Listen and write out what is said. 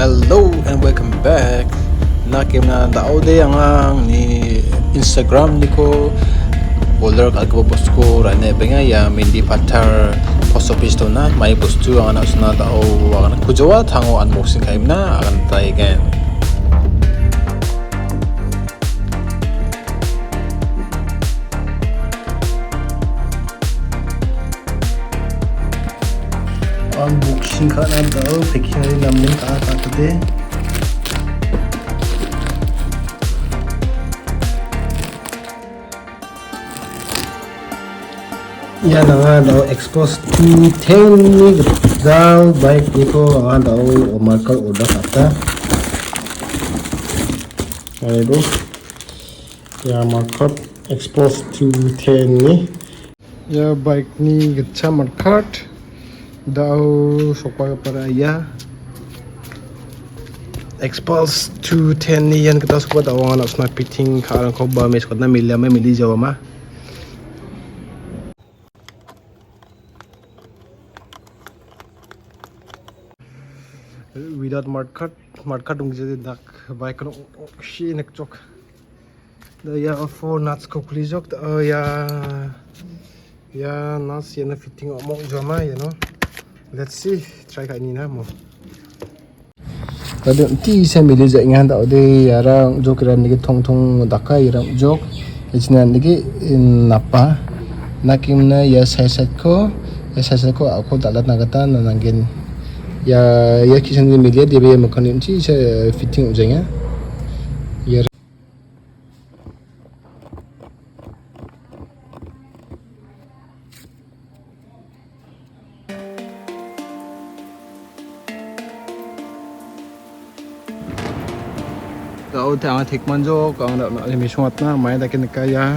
Hello and welcome back. Nakim na daode ang ni Instagram niko. Folder agbo post ko rane benga ya mindi patar post office to na mai post tu ang anak suna dao akan kujawa tango unboxing kaim na akan try again. Unboxing ka na daw packing rin namin today. Yan nga daw Xpulse 210 ni daw bike niko nga daw markal order kata. Ayo ya markal Xpulse 210 ni ya bike ni gacha markat daw sokwa para ya Xpulse 210 ni yan kita sokwa daw nga na snap fitting karang ko ba mes ko na mili jawa ma. Without markat dung jadi dak bike no shi nek chok da ya four nuts ko klijok da ya nuts ya na fitting omong jama you know. Let's see try ka ni na mo tadi ti se mili ja ngan da de yara jok ran ni thong thong daka ira jok ichna ni napa nakim na ya sai ko ako dalat nagata na nangin ya kisan ni media dia makan ini saya fitting ujungnya ya kau tengah tik manjok kau nak lebih suat na main dah kena kaya